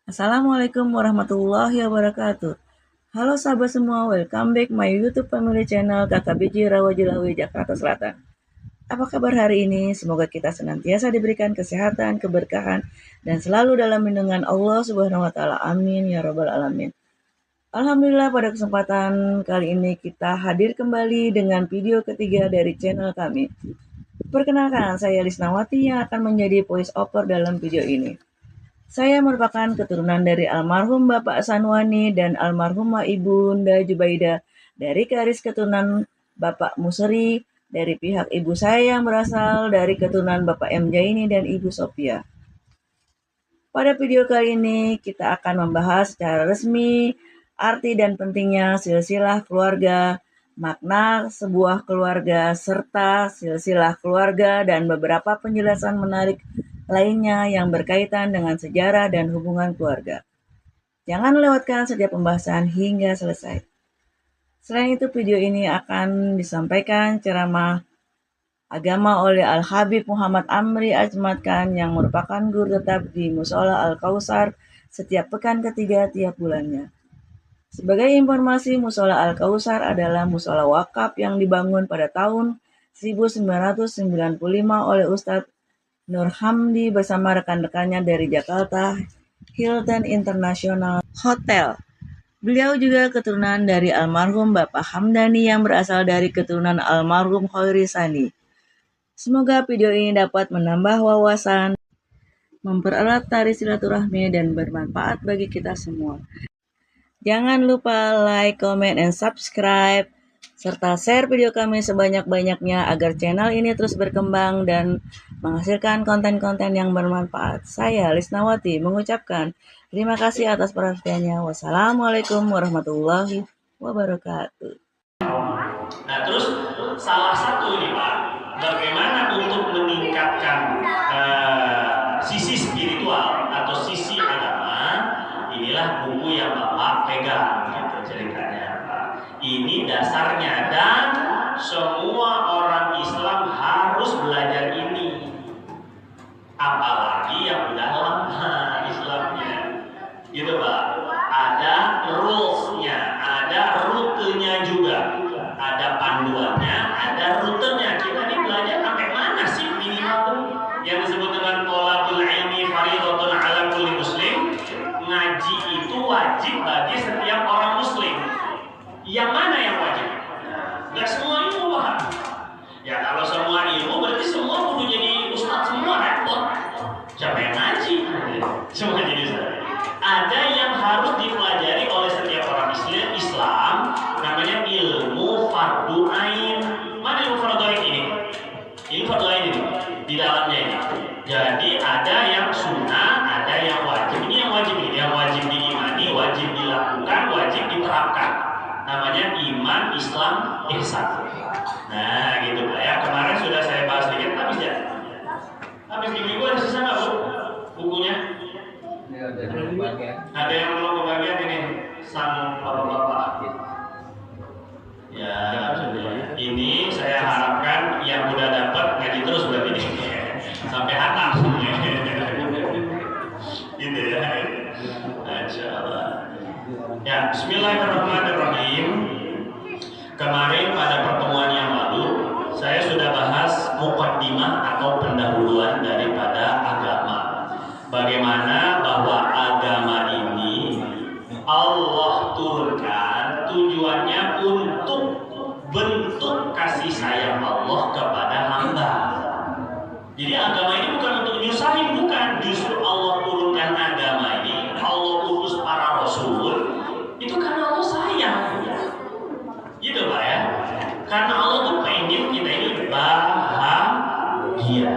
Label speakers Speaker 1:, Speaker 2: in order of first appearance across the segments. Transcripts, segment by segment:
Speaker 1: Assalamualaikum warahmatullahi wabarakatuh. Halo sahabat semua, welcome back my YouTube family channel KKBJ Rawajilawi Jakarta Selatan. Apa kabar hari ini? Semoga kita senantiasa diberikan kesehatan, keberkahan, dan selalu dalam lindungan Allah Subhanahu wa taala. Amin ya rabbal alamin. Alhamdulillah pada kesempatan kali ini kita hadir kembali dengan video ketiga dari channel kami. Perkenalkan, saya Lisnawati yang akan menjadi voice over dalam video ini. Saya merupakan keturunan dari almarhum Bapak Sanwani dan almarhumah Ibunda Jubaida dari garis keturunan Bapak Musri dari pihak ibu saya yang berasal dari keturunan Bapak M. Jaini dan Ibu Sofia. Pada video kali ini kita akan membahas secara resmi arti dan pentingnya silsilah keluarga, makna sebuah keluarga, serta silsilah keluarga dan beberapa penjelasan menarik lainnya yang berkaitan dengan sejarah dan hubungan keluarga. Jangan lewatkan setiap pembahasan hingga selesai. Selain itu, video ini akan disampaikan ceramah agama oleh Al-Habib Muhammad Amri Ajmat Khan yang merupakan guru tetap di Musola Al-Kausar setiap pekan ketiga tiap bulannya. Sebagai informasi, Musola Al-Kausar adalah musola wakaf yang dibangun pada tahun 1995 oleh Ustadz Nur Hamdi bersama rekan-rekannya dari Jakarta Hilton International Hotel. Beliau juga keturunan dari almarhum Bapak Hamdani yang berasal dari keturunan almarhum Khairisani. Semoga video ini dapat menambah wawasan, mempererat tali silaturahmi, dan bermanfaat bagi kita semua. Jangan lupa like, comment, and subscribe, serta share video kami sebanyak-banyaknya agar channel ini terus berkembang dan menghasilkan konten-konten yang bermanfaat. Saya Lisnawati mengucapkan terima kasih atas perhatiannya. Wassalamualaikum warahmatullahi wabarakatuh.
Speaker 2: Nah, terus salah satu ini Pak, bagaimana untuk meningkatkan sisi spiritual atau sisi agama, inilah buku yang Bapak pegang gitu ceritanya Pak. Ini dasarnya dan semua orang Islam harus belajar ini. Apalagi yang udah lama Islamnya. Gitu Pak. Ada rules-nya, ada rutenya juga. Ada panduannya, ada rutenya. Kita ini belajar sampai mana sih minimal yang disebut dengan thalabul ilmi fardhatun 'ala kulli muslim. Ngaji itu wajib bagi setiap orang muslim. Yang mana yang wajib? Enggak semua ilmu Pak. Ya kalau semua ilmu berarti semua kudu jadi ustaz semua, repot. Siapa yang ngaji? Semua jadi ustaz. Ada yang harus dipelajari oleh setiap orang Islam, namanya ilmu fardu ain. Mana ilmu fardu ain ini? Ilmu fardu ain ini di dalamnya ini. Jadi ada yang sunnah, ada yang wajib. Ini yang wajib, ini yang wajib diimani, wajib dilakukan, wajib diterapkan. Namanya iman, Islam, ihsan. Nah, gitu Pak ya. Kemarin sudah saya bahas sedikit, habis ya. Habis ibu ada sisa nggak Bu? Bukunya? Ada yang belum kebagian ini sang bapak-bapak. Ya, ini saya harapkan yang udah dapat ngaji terus berarti ini sampai hatam. Gitu ya. Masya Allah. Ya, Bismillahirrahmanirrahim. Kemarin pada pertemuan yang lalu saya sudah bahas muqaddimah atau pendahuluan daripada agama. Bagaimana bahwa agama ini Allah turunkan tujuannya untuk bentuk kasih sayang Allah kepada hamba. Jadi agama ini bukan untuk nyusahin, bukan. Justru Allah turunkan agama ini, Allah utus para rasul, itu karena Allah sayang. Gitu Pak ya. Karena Allah tuh pengen kita ini bahagia.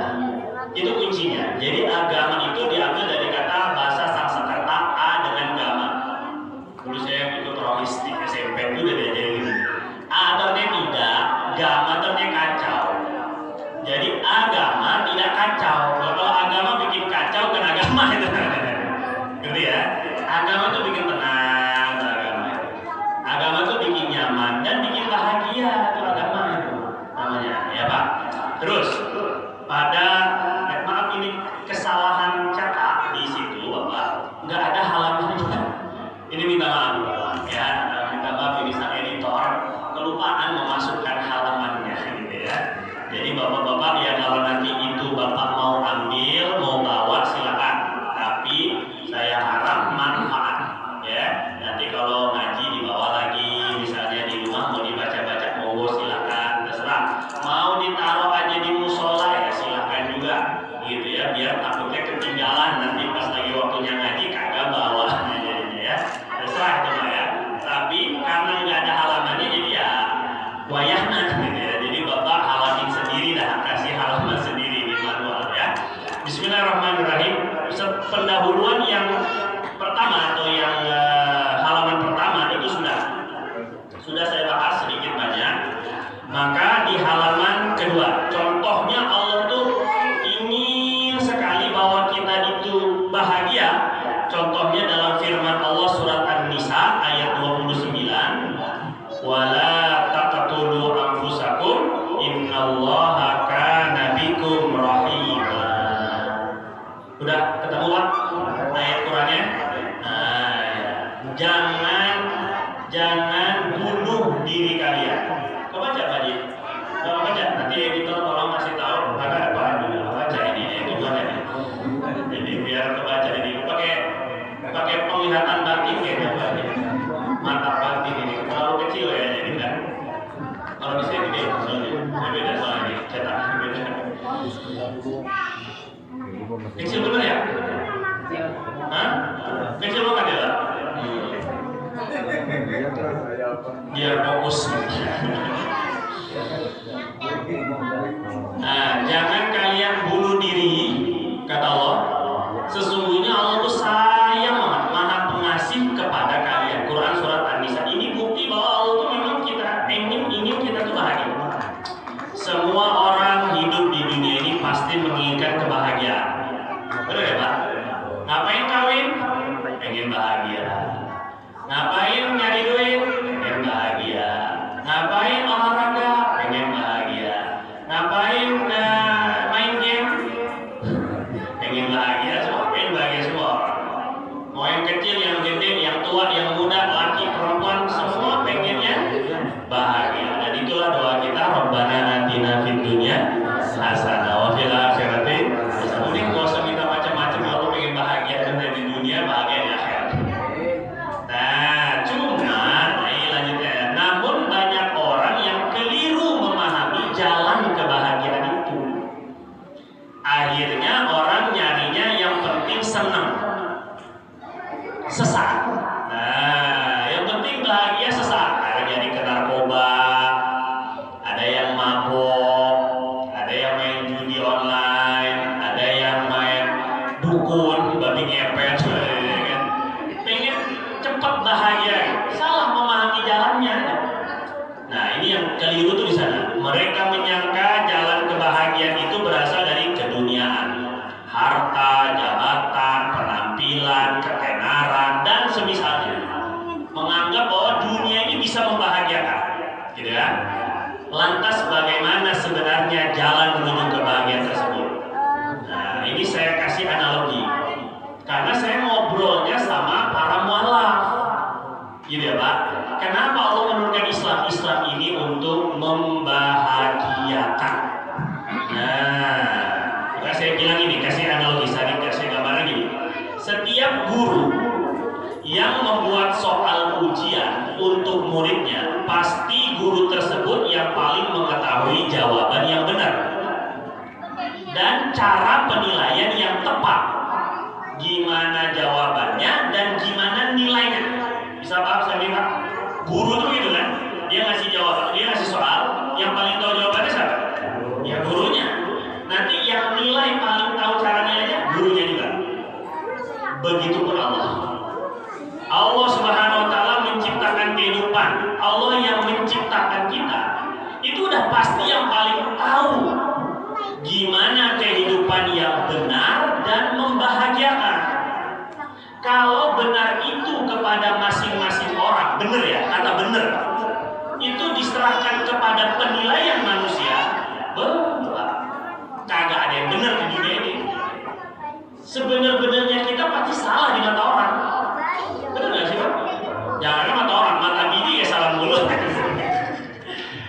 Speaker 2: Itu kuncinya. Jadi agama itu diambil dari kata bahasa Sanskerta a dengan gama. Dulu saya ikut rohistik SMP itu udah diajarin ini. A artinya tidak, gama artinya kacau. Jadi agama tidak kacau. Kalau agama bikin kacau kan agama itu. Gitu ya. Agama itu bikin tenang, agama. Agama itu bikin nyaman dan bikin bahagia, itu agama itu namanya, ya Pak. Terus pada maaf ini kesalahan cetak di situ Bapak, nggak ada halaman Jadi bapak-bapak yang kalau nanti itu bapak mau ambil, mau bawa silakan. Tapi saya harap manfaat ya. Nanti kalau ngaji dibawa lagi, misalnya di rumah mau dibaca-baca monggo silakan, terserah. Mau ditaruh aja di musola ya silakan juga, gitu ya. Biar takutnya ketinggalan nanti pas lagi waktunya ngaji kagak bawa jadinya ya. Terserah itu mah ya. Tapi karena nggak ada halamannya jadi ya wayahna gitu ya. Jadi bapak halamin sendiri dah, kasih halaman sendiri di manual ya. Bismillahirrahmanirrahim. Pendahuluan yang pertama atau yang halaman pertama itu sudah saya bahas sedikit banyak. Maka di halaman kedua, contohnya Allah tuh ingin sekali bahwa kita itu bahagia. Contohnya dalam firman Allah surat An-Nisa ayat 29, wala taqtulu anfusakum innallaha kana bikum rahima. Udah ketemu Pak ayat Qurannya? Nah, ya. Jangan bunuh diri kalian. Kau baca Pak Ji? Kau baca? Nanti editor tolong kasih tahu ada apa dulu. Baca ini gimana ini? Jadi biar kebaca ini pakai penglihatan batin kayaknya Pak Ji. Mata batin ini terlalu kecil ya jadi kan. Kalau bisa gede soalnya beda soalnya cetak beda. Kecil bener ya? Hah? Kecil banget ya? Biar fokus. Nah, jangan kalian bunuh diri, kata Allah. Sesungguhnya Allah itu sayang banget, maha pengasih kepada kalian. Quran surat An-Nisa. Ini bukti bahwa Allah itu memang ingin kita tuh bahagia. Semua orang hidup di dunia ini pasti menginginkan kebahagiaan. Benar ya Pak? Ngapain kawin? Pengen bahagia. Ngapain nyari duit? Pengen bahagia. Ngapain olahraga? Pengen bahagia. Ngapain main game? Pengen bahagia semua. Pengen bahagia semua. Mau yang kecil, yang gede, yang tua, yang muda, laki, perempuan, semua pengennya bahagia. Dan itulah doa kita, Rabbana atina fid dunya hasanah wa fil akhirati hasanah. Ini nggak usah minta macam-macam, kalau pengen bahagia dan di dunia, bahagia di akhirat. Nah, ini lanjutnya. Namun banyak orang yang keliru memahami jalan kebahagiaan itu. Akhirnya orang nyarinya yang penting senang, sesaat. Nah, yang penting bahagia sesaat. Ada jadi ke narkoba, ada yang mabok, ada yang main judi online, ada yang main dukun, babi ngepet, kan? Pengen cepat bahagia, salah memahami jalannya. Nah, ini yang keliru tuh di sana. Mereka menyangka jalan kebahagiaan itu berasal dari keduniaan, harta, jabatan, penampilan, ketenaran, dan semisalnya. Menganggap bahwa dunia ini bisa membahagiakan, gitu ya. Lantas bagaimana sebenarnya jalan menuju kebahagiaan tersebut? Nah, ini saya kasih analogi karena saya ngobrolnya sama para mualaf, gitu ya Pak. Kenapa Allah menurunkan Islam ini untuk membahagiakan? Nah, maka saya bilang ini, kasih analogi, saya kasih gambaran gini. Setiap guru yang membuat soal ujian untuk muridnya, pasti guru tersebut yang paling mengetahui jawaban yang benar dan cara penilaian yang tepat. Gimana jawabannya dan gimana nilainya. Bisa paham saya Pak? Guru tuh gitu kan, dia ngasih jawaban, dia ngasih soal, yang paling tahu jawabannya siapa? Ya gurunya. Nanti yang nilai paling tahu cara nilainya gurunya juga. Begitupun Allah. Allah Subhanahu wa taala menciptakan kehidupan. Allah yang menciptakan kita itu udah pasti yang paling tahu gimana kehidupan yang benar dan membahagiakan. Kalau benar itu kepada masing-masing orang, benar ya, kata benar, itu diserahkan kepada penilaian manusia, kagak ada yang benar di dunia ini. Sebenar-benarnya kita pasti salah di mata orang. Benar nggak sih Pak? Jangan mata orang, mata bini ya salah mulut.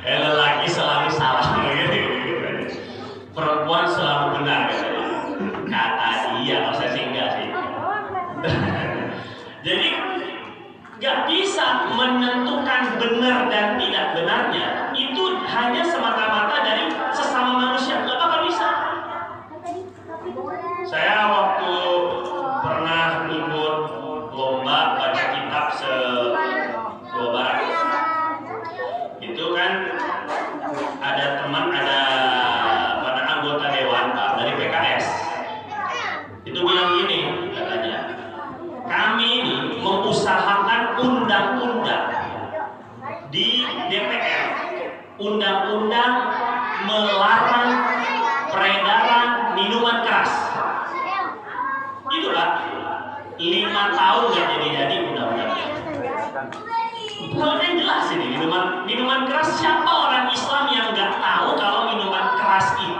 Speaker 2: Lelaki selalu salah.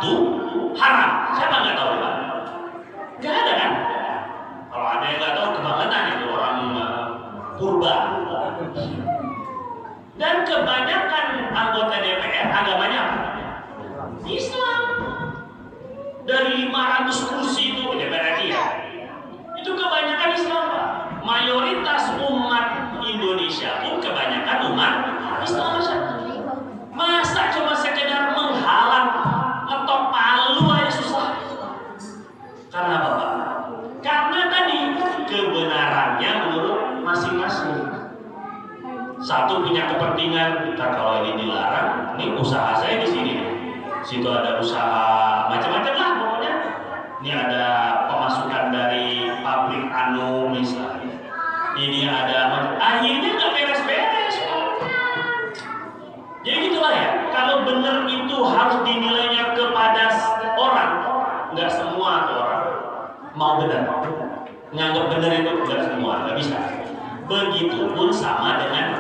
Speaker 2: itu haram. Siapa nggak tahu Pak? Nggak ada kan? Kalau ada yang nggak tahu kebangetan itu orang purba. Dan kebanyakan anggota DPR agamanya apa? Islam. Dari 500 kursi itu DPR RI ya, itu kebanyakan Islam Pak. Mayoritas umat Indonesia pun kebanyakan umat Islam. Masa cuma sekedar menghalang ngetok palu aja susah? Karena apa Pak? Karena tadi kebenarannya menurut masing-masing. Satu punya kepentingan, kalau ini dilarang, ini usaha saya di sini. Situ ada usaha macam-macam lah pokoknya. Ini ada pemasukan dari pabrik anu misalnya. Ini ada, akhirnya nggak beres-beres. Jadi gitulah ya. Kalau benar itu harus dinilainya kepada orang, nggak semua tuh orang mau benar. Nganggap benar itu nggak semua, nggak bisa. Begitupun sama dengan